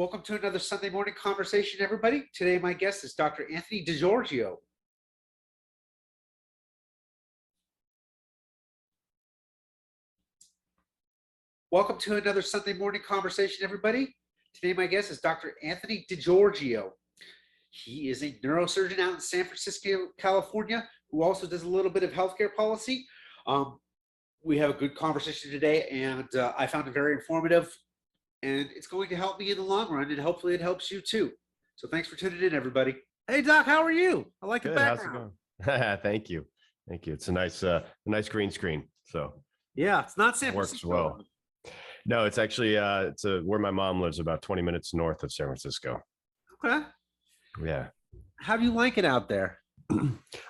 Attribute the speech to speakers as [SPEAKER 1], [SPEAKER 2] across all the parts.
[SPEAKER 1] Welcome to another Sunday morning conversation, everybody. Today, my guest is Dr. Anthony DiGiorgio. Welcome to another Sunday morning conversation, everybody. Today, my guest is Dr. Anthony DiGiorgio. He is a neurosurgeon out in San Francisco, California, who also does a little bit of healthcare policy. We have a good conversation today, and I found it very informative. And it's going to help me in the long run, and hopefully it helps you too. So thanks for tuning in, everybody. Hey, Doc, how are you? I like the background.
[SPEAKER 2] How's it going? Thank you. Thank you. It's a nice green screen. So
[SPEAKER 1] yeah, it's not San
[SPEAKER 2] Francisco.
[SPEAKER 1] Works well.
[SPEAKER 2] No, it's actually it's where my mom lives, about 20 minutes north of San Francisco.
[SPEAKER 1] Okay.
[SPEAKER 2] Yeah.
[SPEAKER 1] How do you like it out there?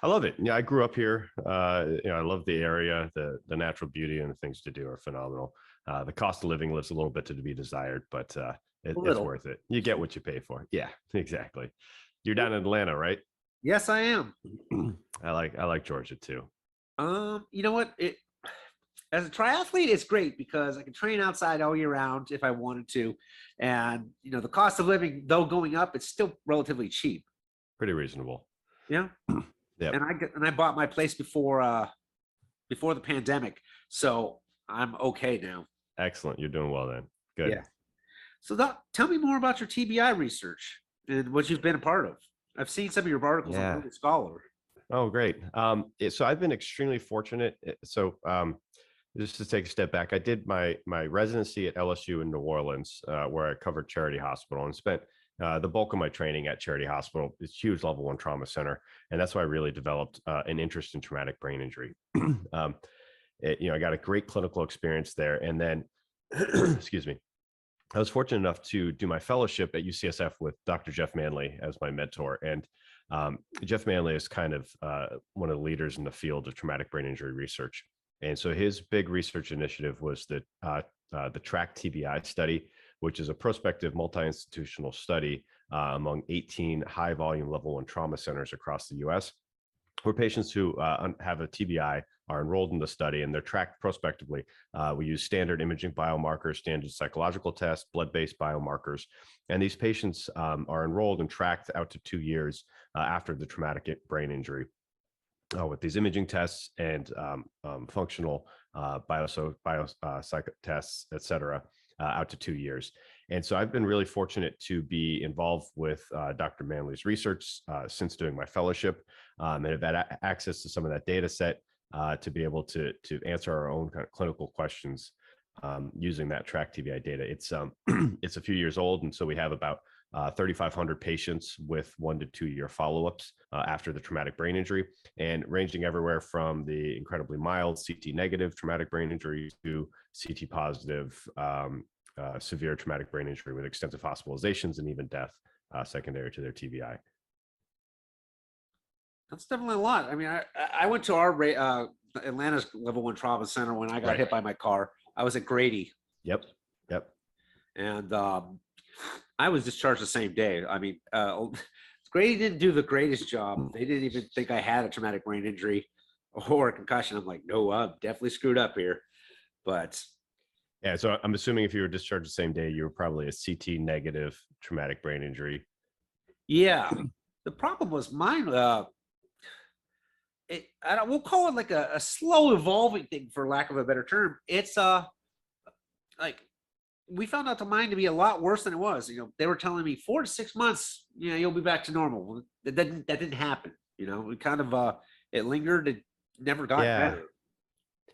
[SPEAKER 2] I love it. Yeah, I grew up here. I love the area. The natural beauty and the things to do are phenomenal. The cost of living lives a little bit to be desired, but it's worth it. You get what you pay for. Yeah, exactly. You're down in Atlanta, right?
[SPEAKER 1] Yes, I am.
[SPEAKER 2] I like Georgia too.
[SPEAKER 1] You know what? As a triathlete, it's great because I can train outside all year round if I wanted to, and the cost of living, though going up, it's still relatively cheap.
[SPEAKER 2] Pretty reasonable.
[SPEAKER 1] Yeah.
[SPEAKER 2] Yeah.
[SPEAKER 1] And I bought my place before the pandemic, so I'm okay now.
[SPEAKER 2] Excellent. You're doing well then. Good.
[SPEAKER 1] Yeah. So Doc, tell me more about your TBI research and what you've been a part of. I've seen some of your articles on Google Scholar.
[SPEAKER 2] Oh, great. So I've been extremely fortunate. So just to take a step back, I did my residency at LSU in New Orleans, where I covered Charity Hospital and spent the bulk of my training at Charity Hospital. It's a huge level 1 trauma center. And that's why I really developed an interest in traumatic brain injury. I got a great clinical experience there. And then, excuse me, I was fortunate enough to do my fellowship at UCSF with Dr. Jeff Manley as my mentor. And Jeff Manley is kind of one of the leaders in the field of traumatic brain injury research. And so his big research initiative was the TRACK TBI study, which is a prospective multi-institutional study among 18 high volume level 1 trauma centers across the US, where patients who have a TBI are enrolled in the study and they're tracked prospectively. We use standard imaging biomarkers, standard psychological tests, blood-based biomarkers, and these patients are enrolled and tracked out to 2 years after the traumatic brain injury. With these imaging tests and functional biopsych tests, et cetera, out to 2 years. And so I've been really fortunate to be involved with Dr. Manley's research since doing my fellowship, and have had access to some of that data set to be able to answer our own kind of clinical questions using that TRACK TBI data. It's it's a few years old, and so we have about 3,500 patients with 1 to 2 year follow-ups after the traumatic brain injury, and ranging everywhere from the incredibly mild CT negative traumatic brain injury to CT positive severe traumatic brain injury with extensive hospitalizations and even death secondary to their TBI.
[SPEAKER 1] That's definitely a lot. I mean, I went to our Atlanta's level 1 trauma center when I got hit by my car. I was at Grady.
[SPEAKER 2] Yep.
[SPEAKER 1] And I was discharged the same day. I mean, Grady didn't do the greatest job. They didn't even think I had a traumatic brain injury or a concussion. I'm like, no, I'm definitely screwed up here. But
[SPEAKER 2] yeah, so I'm assuming if you were discharged the same day, you were probably a CT negative traumatic brain injury.
[SPEAKER 1] Yeah. The problem was mine. We'll call it like a slow evolving thing, for lack of a better term. It's like we found out mine to be a lot worse than it was. They were telling me 4 to 6 months, you'll be back to normal. That didn't happen. We kind of it lingered. It never got better.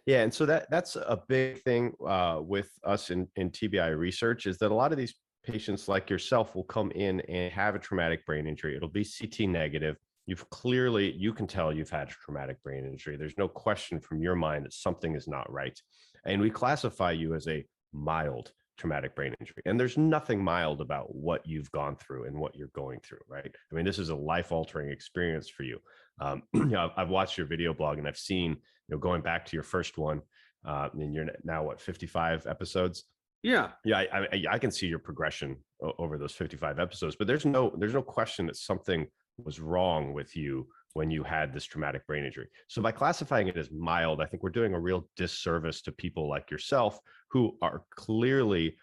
[SPEAKER 2] Yeah, and so that's a big thing with us in TBI research, is that a lot of these patients like yourself will come in and have a traumatic brain injury. It'll be CT negative. You can tell you've had a traumatic brain injury. There's no question from your mind that something is not right. And we classify you as a mild traumatic brain injury. And there's nothing mild about what you've gone through and what you're going through, right? I mean, this is a life-altering experience for you. I've watched your video blog and I've seen, going back to your first one, and you're now 55 episodes.
[SPEAKER 1] Yeah.
[SPEAKER 2] I can see your progression over those 55 episodes, but there's no question that something was wrong with you when you had this traumatic brain injury. So by classifying it as mild, I think we're doing a real disservice to people like yourself who are clearly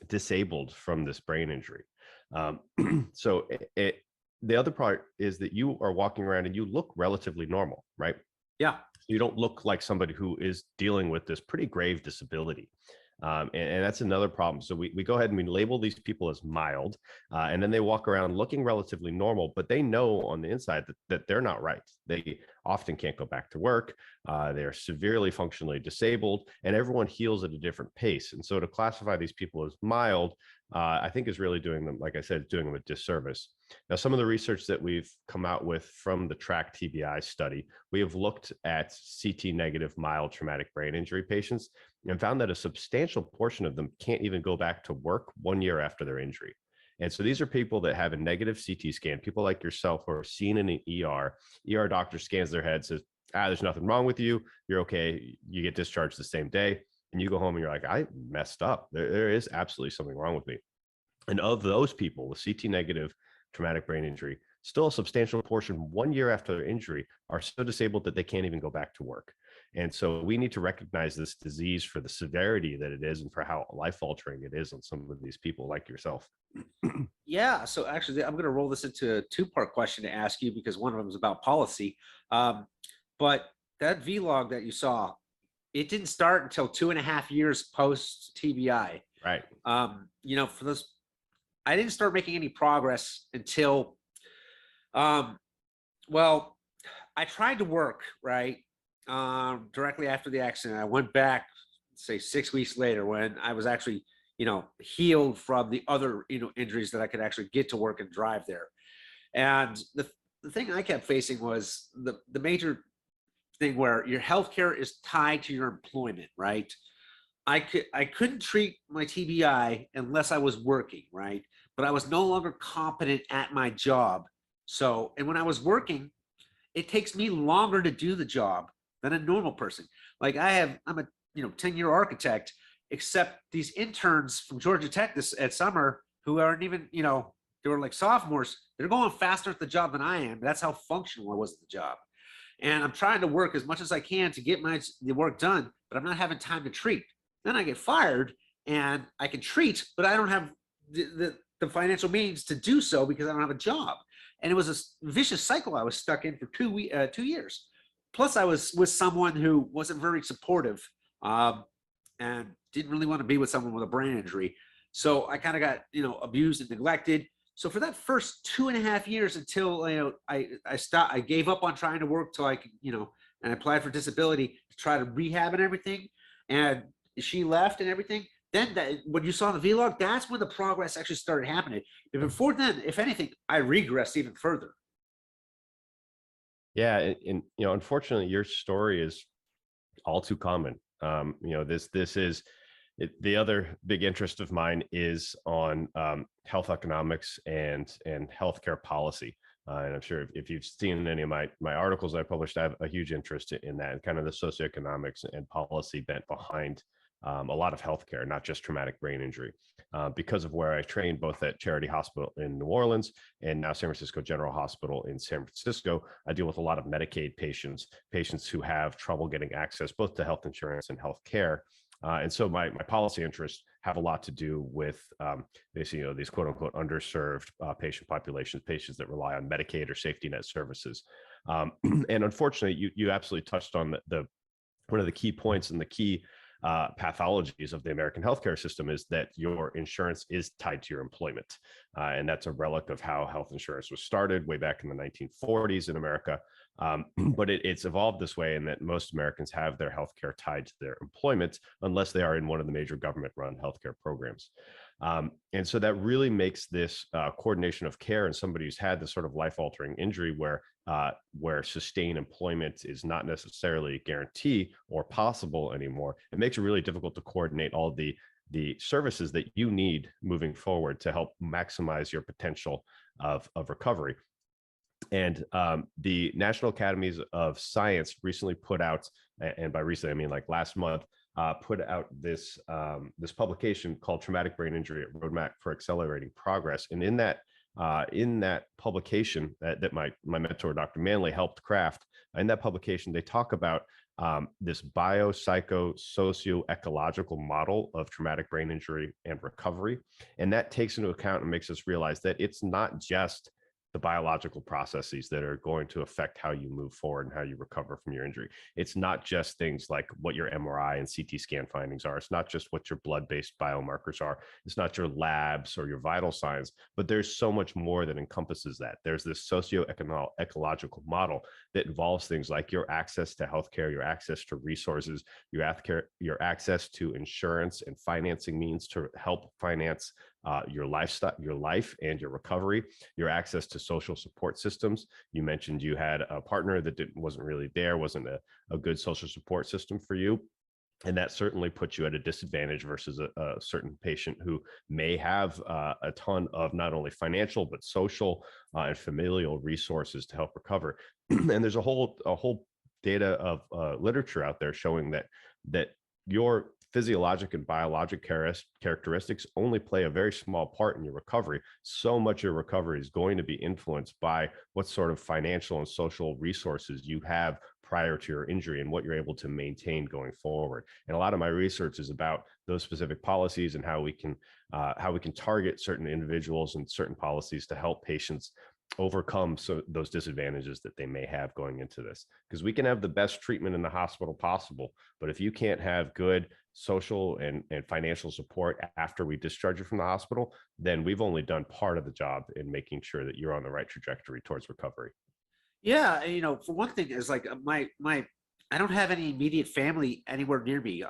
[SPEAKER 2] disabled from this brain injury. So the other part is that you are walking around and you look relatively normal, right?
[SPEAKER 1] Yeah.
[SPEAKER 2] You don't look like somebody who is dealing with this pretty grave disability. And that's another problem. So we go ahead and we label these people as mild, and then they walk around looking relatively normal, but they know on the inside that they're not right. They often can't go back to work. They're severely functionally disabled, and everyone heals at a different pace. And so to classify these people as mild, I think is really doing them, like I said, doing them a disservice. Now, some of the research that we've come out with from the TRACK TBI study, we have looked at CT negative mild traumatic brain injury patients and found that a substantial portion of them can't even go back to work 1 year after their injury. And so these are people that have a negative CT scan, people like yourself who are seen in an ER doctor scans their head, says, there's nothing wrong with you. You're okay. You get discharged the same day. And you go home and you're like, I messed up. There is absolutely something wrong with me. And of those people with CT negative traumatic brain injury, still a substantial portion 1 year after their injury are so disabled that they can't even go back to work. And so we need to recognize this disease for the severity that it is and for how life altering it is on some of these people like yourself.
[SPEAKER 1] Yeah. So actually, I'm going to roll this into a two-part question to ask you because one of them is about policy. But that vlog that you saw, it didn't start until 2.5 years post TBI.
[SPEAKER 2] Right.
[SPEAKER 1] For those, I didn't start making any progress until, well, I tried to work, right? Directly after the accident. I went back, say 6 weeks later when I was actually, healed from the other, injuries that I could actually get to work and drive there. And the thing I kept facing was the major thing where your healthcare is tied to your employment, right? I couldn't treat my TBI unless I was working, right? But I was no longer competent at my job. So, and when I was working, it takes me longer to do the job than a normal person. Like I'm a 10-year architect, except these interns from Georgia Tech at summer who aren't even, they were like sophomores, they're going faster at the job than I am. That's how functional I was at the job. And I'm trying to work as much as I can to get the work done, but I'm not having time to treat. Then I get fired and I can treat, but I don't have the financial means to do so because I don't have a job. And it was a vicious cycle I was stuck in for 2 years. Plus, I was with someone who wasn't very supportive and didn't really want to be with someone with a brain injury. So I kind of got, abused and neglected. So for that first 2.5 years until I gave up on trying to work till I could, and I applied for disability to try to rehab and everything. And she left and everything. Then when you saw the vlog, that's when the progress actually started happening. But before then, if anything, I regressed even further.
[SPEAKER 2] Yeah. And unfortunately, your story is all too common. This is the other big interest of mine is on health economics and healthcare policy. And I'm sure if you've seen any of my articles I published, I have a huge interest in that and kind of the socioeconomics and policy bent behind a lot of healthcare, not just traumatic brain injury. Because of where I trained both at Charity Hospital in New Orleans and now San Francisco General Hospital in San Francisco, I deal with a lot of Medicaid patients who have trouble getting access both to health insurance and health care. And so my policy interests have a lot to do with these quote unquote underserved patient populations, patients that rely on Medicaid or safety net services. And unfortunately, you absolutely touched on the one of the key points and the key pathologies of the American healthcare system is that your insurance is tied to your employment. And that's a relic of how health insurance was started way back in the 1940s in America. But it's evolved this way in that most Americans have their healthcare tied to their employment unless they are in one of the major government-run healthcare programs. And so that really makes this coordination of care in somebody who's had this sort of life-altering injury where sustained employment is not necessarily a guarantee or possible anymore. It makes it really difficult to coordinate all the services that you need moving forward to help maximize your potential of recovery. And the National Academies of Science recently put out, and by recently I mean like last month, put out this publication called "Traumatic Brain Injury: A Roadmap for Accelerating Progress." And in that in that publication that my mentor, Dr. Manley, helped craft, in that publication, they talk about this biopsychosocioecological model of traumatic brain injury and recovery. And that takes into account and makes us realize that it's not just the biological processes that are going to affect how you move forward and how you recover from your injury. It's not just things like what your MRI and CT scan findings are. It's not just what your blood-based biomarkers are. It's not your labs or your vital signs, but there's so much more that encompasses that. There's this socio-ecological model that involves things like your access to healthcare, your access to resources, your access to insurance and financing means to help finance your lifestyle, your life and your recovery, your access to social support systems. You mentioned you had a partner that wasn't really there, wasn't a good social support system for you. And that certainly puts you at a disadvantage versus a certain patient who may have a ton of not only financial, but social and familial resources to help recover. And there's a whole data of literature out there showing that your physiologic and biologic characteristics only play a very small part in your recovery. So much of your recovery is going to be influenced by what sort of financial and social resources you have prior to your injury and what you're able to maintain going forward. And a lot of my research is about those specific policies and how we can target certain individuals and certain policies to help patients overcome those disadvantages that they may have going into this. Because we can have the best treatment in the hospital possible, but if you can't have good social and financial support after we discharge you from the hospital, then we've only done part of the job in making sure that you're on the right trajectory towards recovery.
[SPEAKER 1] Yeah, and, for one thing is like my I don't have any immediate family anywhere near me.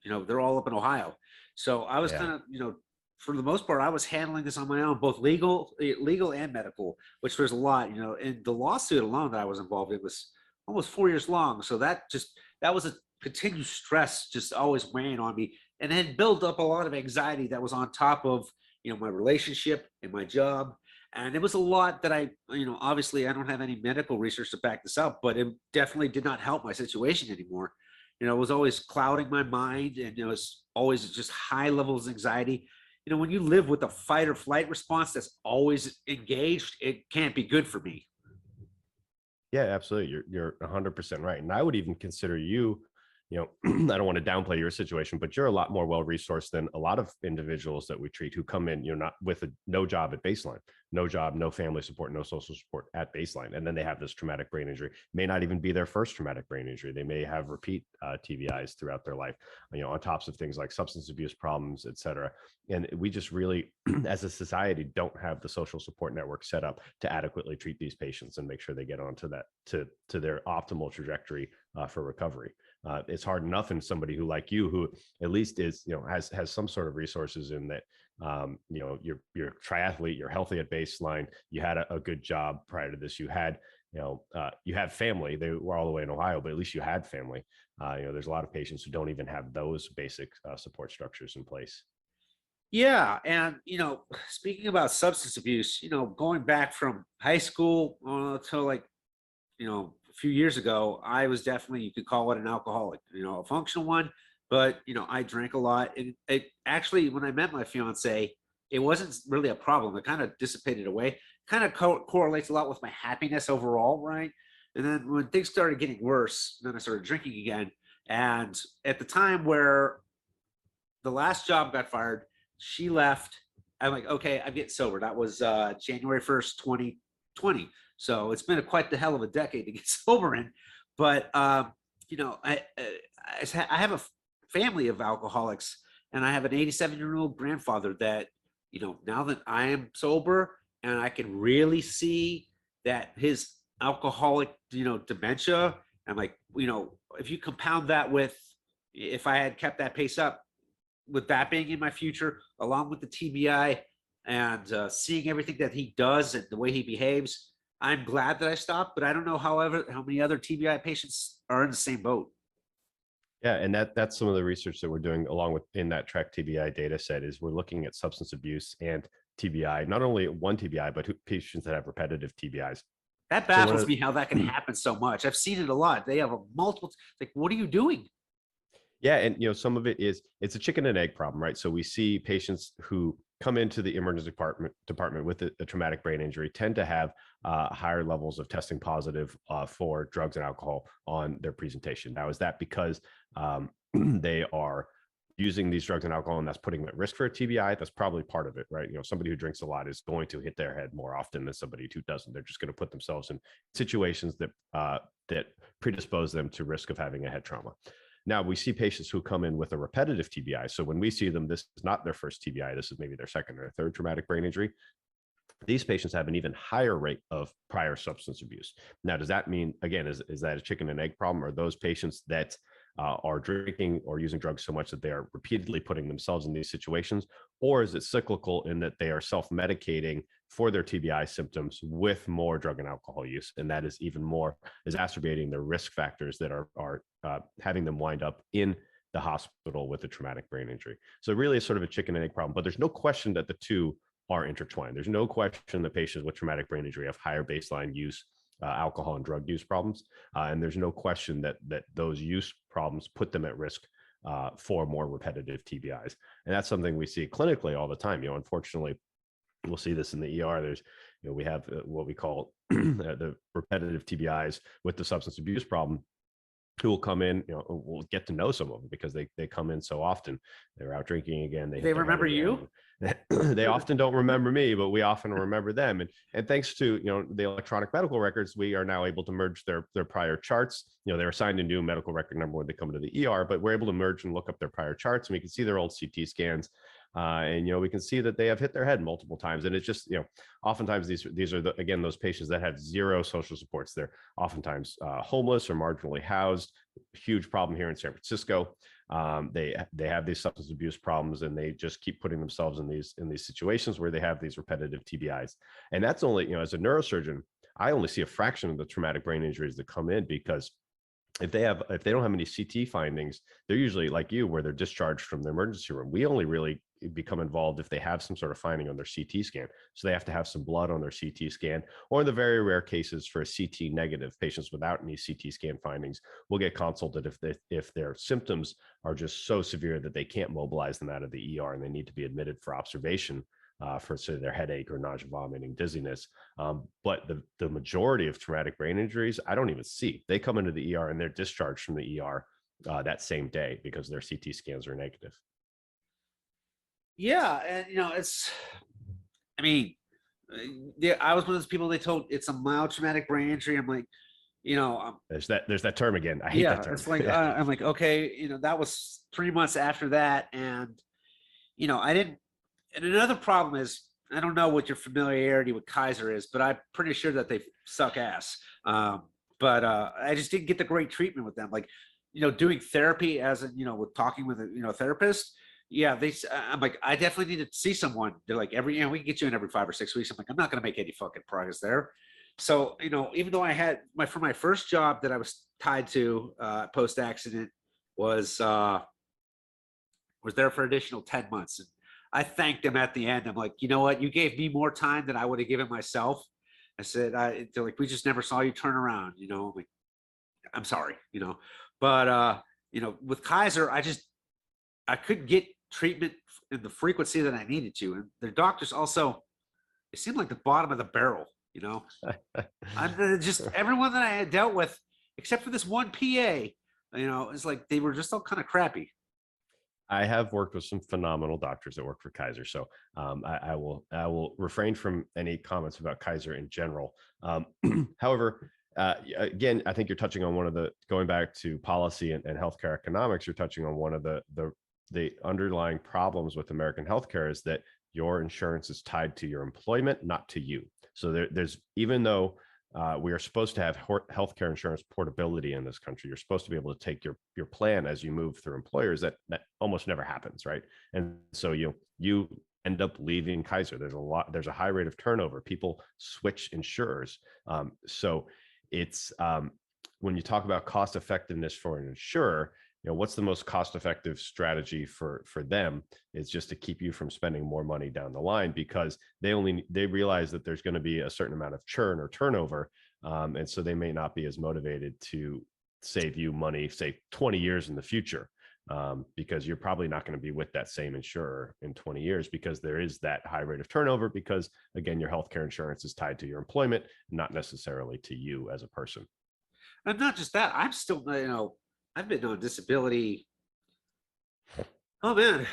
[SPEAKER 1] They're all up in Ohio. So I was
[SPEAKER 2] Yeah.
[SPEAKER 1] kind of, for the most part, I was handling this on my own, both legal and medical, which was a lot, and the lawsuit alone that I was involved in was almost 4 years long. So that was a continued stress just always weighing on me, and had built up a lot of anxiety that was on top of, my relationship and my job. And it was a lot that obviously I don't have any medical research to back this up, but it definitely did not help my situation anymore. It was always clouding my mind, and it was always just high levels of anxiety. When you live with a fight or flight response that's always engaged, it can't be good for me.
[SPEAKER 2] Yeah, absolutely. You're 100% right. And I would even consider you, I don't want to downplay your situation, but you're a lot more well-resourced than a lot of individuals that we treat who come in, not with no job at baseline, no job, no family support, no social support at baseline. And then they have this traumatic brain injury, may not even be their first traumatic brain injury. They may have repeat TBIs throughout their life, on tops of things like substance abuse problems, et cetera. And we just really, as a society, don't have the social support network set up to adequately treat these patients and make sure they get onto that, to their optimal trajectory for recovery. It's hard enough in somebody who, like you, who at least is, has some sort of resources in that, you're a triathlete, you're healthy at baseline, you had a good job prior to this, you had, you have family. They were all the way in Ohio, but at least you had family. There's a lot of patients who don't even have those basic support structures in place.
[SPEAKER 1] Yeah, and speaking about substance abuse, going back from high school to like, a few years ago, I was definitely, you could call it an alcoholic, a functional one, but I drank a lot. And it actually, when I met my fiance, it wasn't really a problem. It kind of dissipated away. Kind of correlates a lot with my happiness overall, right? And then when things started getting worse, then I started drinking again. And at the time where the last job got fired, she left. I'm like, okay, I'm getting sober. That was January 1st, 2020. So it's been quite the hell of a decade to get sober in. But, I have a family of alcoholics, and I have an 87-year-old grandfather that, now that I am sober and I can really see that his alcoholic, dementia, and like, if you compound that with, if I had kept that pace up, with that being in my future, along with the TBI and seeing everything that he does and the way he behaves, I'm glad that I stopped. But I don't know, however, how many other TBI patients are in the same boat.
[SPEAKER 2] Yeah, and that's some of the research that we're doing along with in that Track TBI data set is we're looking at substance abuse and TBI, not only one TBI, but patients that have repetitive TBIs.
[SPEAKER 1] That baffles me how that can happen so much. I've seen it a lot. They have a multiple, like, what are you doing?
[SPEAKER 2] Yeah, and some of it is, it's a chicken and egg problem, right? So we see patients who come into the emergency department with a traumatic brain injury tend to have higher levels of testing positive for drugs and alcohol on their presentation. Now, is that because they are using these drugs and alcohol and that's putting them at risk for a TBI? That's probably part of it, right? Somebody who drinks a lot is going to hit their head more often than somebody who doesn't. They're just going to put themselves in situations that predispose them to risk of having a head trauma. Now, we see patients who come in with a repetitive TBI. So when we see them, this is not their first TBI. This is maybe their second or third traumatic brain injury. These patients have an even higher rate of prior substance abuse. Now, does that mean, again, is that a chicken and egg problem? Are those patients that are drinking or using drugs so much that they are repeatedly putting themselves in these situations? Or is it cyclical in that they are self-medicating for their TBI symptoms with more drug and alcohol use? And that is even more exacerbating the risk factors that are having them wind up in the hospital with a traumatic brain injury. So really it's sort of a chicken and egg problem, but there's no question that the two are intertwined. There's no question that patients with traumatic brain injury have higher baseline use, alcohol and drug use problems. And there's no question that those use problems put them at risk for more repetitive TBIs. And that's something we see clinically all the time. Unfortunately, we'll see this in the ER. There's, we have what we call the repetitive TBIs with the substance abuse problem, who will come in, we'll get to know some of them because they come in so often. They're out drinking again.
[SPEAKER 1] They remember you?
[SPEAKER 2] They often don't remember me, but we often remember them. And thanks to, the electronic medical records, we are now able to merge their prior charts. They're assigned a new medical record number when they come to the ER, but we're able to merge and look up their prior charts, and we can see their old CT scans. And we can see that they have hit their head multiple times, and it's just oftentimes these are again those patients that have zero social supports. They're oftentimes homeless or marginally housed. Huge problem here in San Francisco. They have these substance abuse problems, and they just keep putting themselves in these situations where they have these repetitive TBIs. And that's only, as a neurosurgeon, I only see a fraction of the traumatic brain injuries that come in, because if they don't have any CT findings, they're usually like you, where they're discharged from the emergency room. We only really become involved if they have some sort of finding on their CT scan. So they have to have some blood on their CT scan, or in the very rare cases for a CT negative, patients without any CT scan findings will get consulted if their symptoms are just so severe that they can't mobilize them out of the ER and they need to be admitted for observation for, say, their headache or nausea, vomiting, dizziness. But the majority of traumatic brain injuries, I don't even see. They come into the ER and they're discharged from the ER that same day because their CT scans are negative.
[SPEAKER 1] Yeah, and I was one of those people they told it's a mild traumatic brain injury. I'm like,
[SPEAKER 2] there's that term again. I hate that term.
[SPEAKER 1] It's like I'm like, okay, that was 3 months after that, and I didn't. And another problem is, I don't know what your familiarity with Kaiser is, but I'm pretty sure that they suck ass. But I just didn't get the great treatment with them. Like, doing therapy as with talking with a therapist. Yeah, I'm like, I definitely need to see someone. They're like, we can get you in every 5 or 6 weeks. I'm like, I'm not going to make any fucking progress there. So, even though I had for my first job that I was tied to post accident was there for an additional 10 months. And I thanked them at the end. I'm like, you know what? You gave me more time than I would have given myself. I said, they're like, we just never saw you turn around. I'm like, I'm sorry, but with Kaiser, I couldn't get treatment in the frequency that I needed to. And their doctors also, it seemed like the bottom of the barrel, I'm just everyone that I had dealt with, except for this one PA, it's like they were just all kind of crappy.
[SPEAKER 2] I have worked with some phenomenal doctors that work for Kaiser, so I will refrain from any comments about Kaiser in general. However, again, I think you're touching on going back to policy and healthcare economics. You're touching on one of the underlying problems with American healthcare is that your insurance is tied to your employment, not to you. So there's even though we are supposed to have healthcare insurance portability in this country, you're supposed to be able to take your plan as you move through employers. That almost never happens, right? And so you end up leaving Kaiser. There's a high rate of turnover. People switch insurers. So it's when you talk about cost effectiveness for an insurer, what's the most cost-effective strategy for them is just to keep you from spending more money down the line, because they realize that there's going to be a certain amount of churn or turnover. And so they may not be as motivated to save you money, say 20 years in the future. because you're probably not going to be with that same insurer in 20 years because there is that high rate of turnover because, again, your healthcare insurance is tied to your employment, not necessarily to you as a person.
[SPEAKER 1] And not just that, I'm still, I've been on disability. Oh man,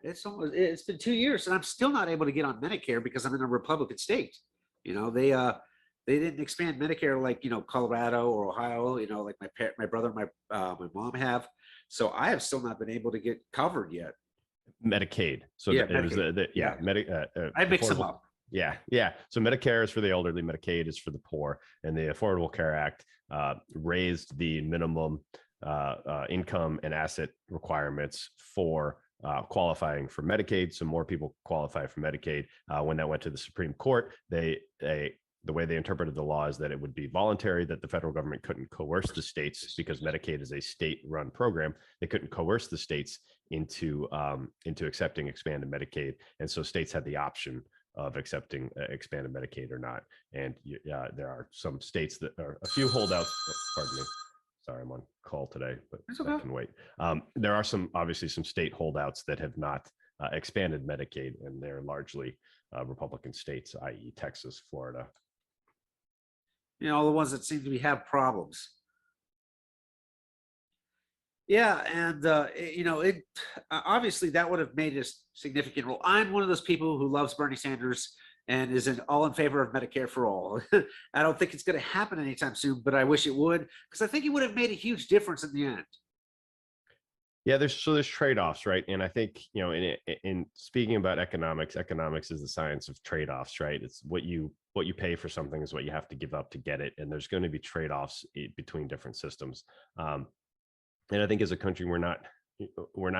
[SPEAKER 1] it's been 2 years and I'm still not able to get on Medicare because I'm in a Republican state. They didn't expand Medicare like Colorado or Ohio. Like my brother and my mom have. So I have still not been able to get covered yet.
[SPEAKER 2] Medicaid. So
[SPEAKER 1] Yeah,
[SPEAKER 2] it was
[SPEAKER 1] I mix them up.
[SPEAKER 2] Yeah. So Medicare is for the elderly, Medicaid is for the poor, and the Affordable Care Act raised the minimum income and asset requirements for qualifying for Medicaid. So more people qualify for Medicaid. When that went to the Supreme Court, the way they interpreted the law is that it would be voluntary, that the federal government couldn't coerce the states because Medicaid is a state-run program. They couldn't coerce the states into accepting expanded Medicaid, and so states had the option of accepting expanded Medicaid or not. And there are some states that are a few holdouts. Oh, pardon me. Sorry, I'm on call today, but that can wait. There are obviously some state holdouts that have not expanded Medicaid, and they're largely Republican states, i.e. Texas, Florida.
[SPEAKER 1] The ones that seem to have problems. Yeah, and it obviously that would have made a significant role. I'm one of those people who loves Bernie Sanders and is all in favor of Medicare for all. I don't think it's going to happen anytime soon, but I wish it would, because I think it would have made a huge difference in the end.
[SPEAKER 2] Yeah, there's trade-offs, right? And I think, in speaking about economics is the science of trade-offs, right? It's what you pay for something is what you have to give up to get it. And there's going to be trade-offs between different systems. And I think as a country, we're not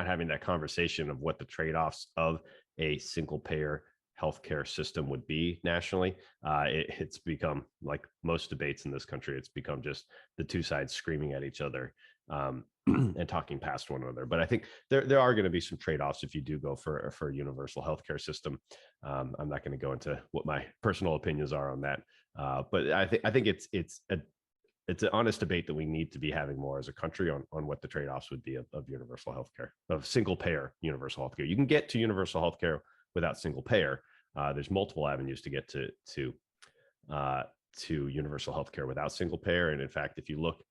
[SPEAKER 2] having that conversation of what the trade-offs of a single payer healthcare system would be nationally. It's become, like most debates in this country, it's become just the two sides screaming at each other and talking past one another. But I think there are going to be some trade-offs if you do go for a universal healthcare system. I'm not going to go into what my personal opinions are on that, but I think it's an honest debate that we need to be having more as a country on what the trade-offs would be of universal healthcare, of single payer universal healthcare. You can get to universal healthcare without single payer. There's multiple avenues to get to universal healthcare without single payer. And in fact, if you look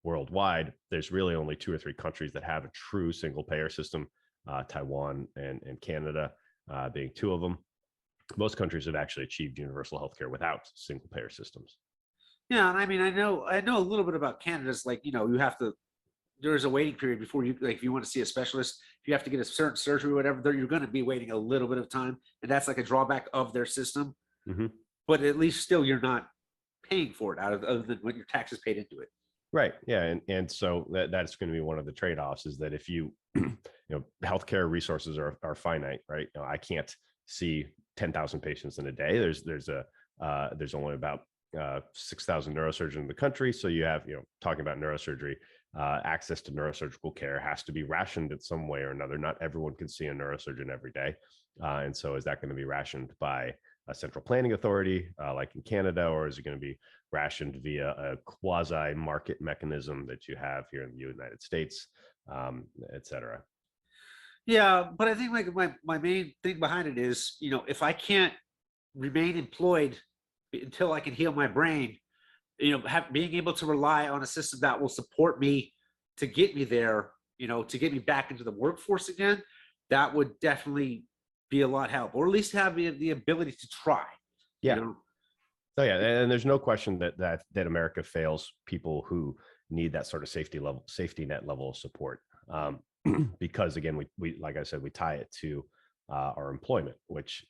[SPEAKER 2] worldwide, there's really only 2 or 3 countries that have a true single payer system, Taiwan and Canada being 2 of them. Most countries have actually achieved universal healthcare without single payer systems.
[SPEAKER 1] Yeah, and I mean, I know a little bit about Canada's, like, you have to, there's a waiting period before you, like, if you want to see a specialist, if you have to get a certain surgery or whatever, you're going to be waiting a little bit of time. And that's like a drawback of their system. Mm-hmm. But at least still, you're not paying for it other than what your taxes paid into it.
[SPEAKER 2] Right. Yeah. And so that's going to be one of the trade-offs, is that if healthcare resources are finite, right? I can't see 10,000 patients in a day. There's only about 6,000 neurosurgeons in the country. So you have, talking about neurosurgery, access to neurosurgical care has to be rationed in some way or another. Not everyone can see a neurosurgeon every day. And so is that going to be rationed by a central planning authority like in Canada, or is it going to be rationed via a quasi market mechanism that you have here in the United States, et cetera?
[SPEAKER 1] Yeah, but I think like my main thing behind it is, if I can't remain employed until I can heal my brain, being able to rely on a system that will support me to get me there, to get me back into the workforce again, that would definitely be a lot help, or at least have the ability to try.
[SPEAKER 2] Yeah. Oh yeah, and there's no question that America fails people who need that sort of safety net level of support, because again, we like I said, we tie it to our employment, which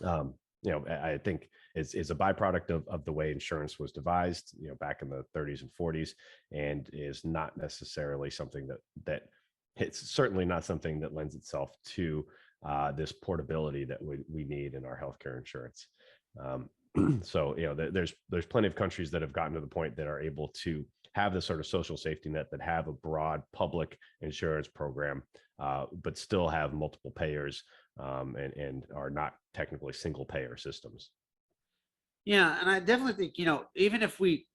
[SPEAKER 2] I think is a byproduct of the way insurance was devised, back in the 30s and 40s, and is not necessarily something that it's certainly not something that lends itself to this portability that we need in our healthcare insurance. So there's plenty of countries that have gotten to the point that are able to have this sort of social safety net, that have a broad public insurance program, but still have multiple payers, and are not technically single payer systems.
[SPEAKER 1] Yeah, and I definitely think, even if we,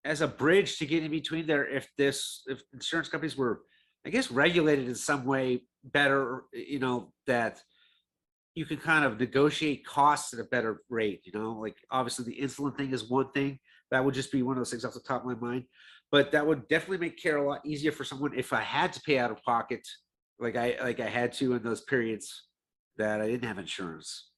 [SPEAKER 1] as a bridge to get in between there, if insurance companies were I guess, regulated in some way better, that you can kind of negotiate costs at a better rate, like obviously the insulin thing is one thing. That would just be one of those things off the top of my mind. But that would definitely make care a lot easier for someone if I had to pay out of pocket, like I had to in those periods that I didn't have insurance.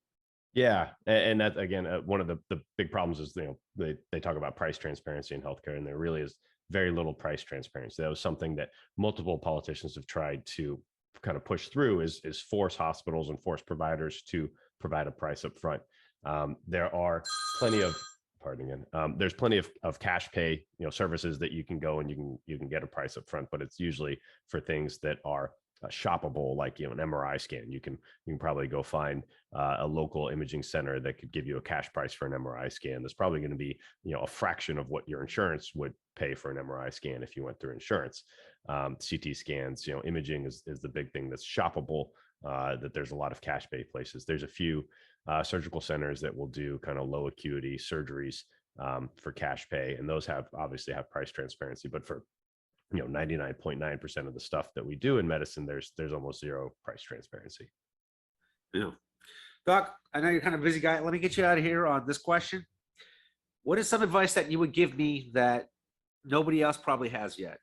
[SPEAKER 2] Yeah, and that again, one of the big problems is they talk about price transparency in healthcare, and there really is very little price transparency. That was something that multiple politicians have tried to kind of push through is force hospitals and force providers to provide a price up front. There are plenty of pardon again. There's plenty of cash pay services that you can go and you can get a price up front, but it's usually for things that are shoppable, like an MRI scan. You can probably go find a local imaging center that could give you a cash price for an MRI scan. That's probably going to be a fraction of what your insurance would pay for an MRI scan if you went through insurance. CT scans, imaging is the big thing that's shoppable. That there's a lot of cash pay places. There's a few surgical centers that will do kind of low acuity surgeries for cash pay, and those obviously have price transparency. But for 99.9% of the stuff that we do in medicine, there's almost zero price transparency.
[SPEAKER 1] Yeah. Doc, I know you're kind of a busy guy. Let me get you out of here on this question. What is some advice that you would give me that nobody else probably has yet?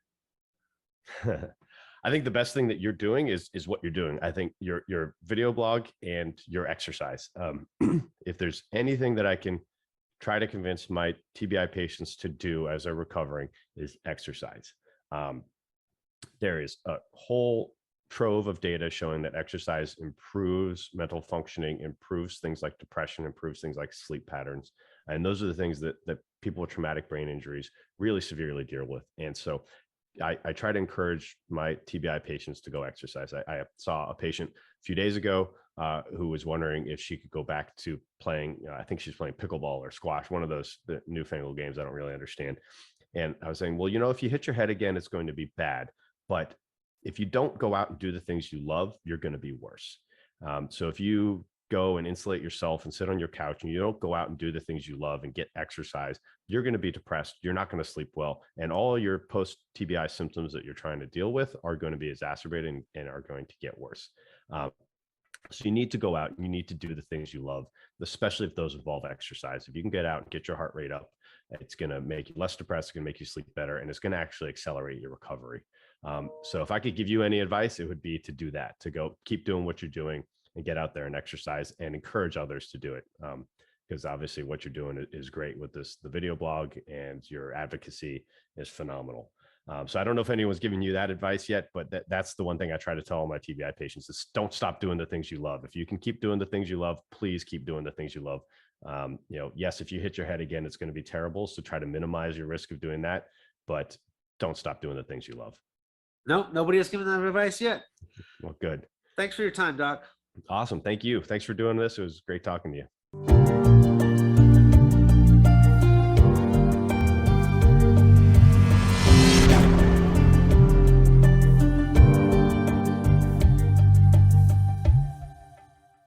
[SPEAKER 2] I think the best thing that you're doing is what you're doing. I think your video blog and your exercise. If there's anything that I can try to convince my TBI patients to do as they're recovering, is exercise. There is a whole trove of data showing that exercise improves mental functioning, improves things like depression, improves things like sleep patterns. And those are the things that people with traumatic brain injuries really severely deal with. And so I try to encourage my TBI patients to go exercise. I saw a patient a few days ago who was wondering if she could go back to playing, I think she's playing pickleball or squash, one of those the newfangled games I don't really understand. And I was saying, well, if you hit your head again, it's going to be bad. But if you don't go out and do the things you love, you're going to be worse. So if you go and insulate yourself and sit on your couch and you don't go out and do the things you love and get exercise, you're going to be depressed. You're not going to sleep well. And all your post TBI symptoms that you're trying to deal with are going to be exacerbated and are going to get worse. So you need to go out and you need to do the things you love, especially if those involve exercise. If you can get out and get your heart rate up, it's going to make you less depressed, it's going to make you sleep better, and it's going to actually accelerate your recovery. So if I could give you any advice, it would be to do that, to go keep doing what you're doing and get out there and exercise and encourage others to do it. Because obviously what you're doing is great with the video blog, and your advocacy is phenomenal. So I don't know if anyone's giving you that advice yet, but that's the one thing I try to tell all my TBI patients is don't stop doing the things you love. If you can keep doing the things you love, please keep doing the things you love. Yes, if you hit your head again, it's going to be terrible. So try to minimize your risk of doing that, but don't stop doing the things you love.
[SPEAKER 1] No, nobody has given that advice yet.
[SPEAKER 2] Well, good.
[SPEAKER 1] Thanks for your time, Doc.
[SPEAKER 2] Awesome. Thank you. Thanks for doing this. It was great talking to you.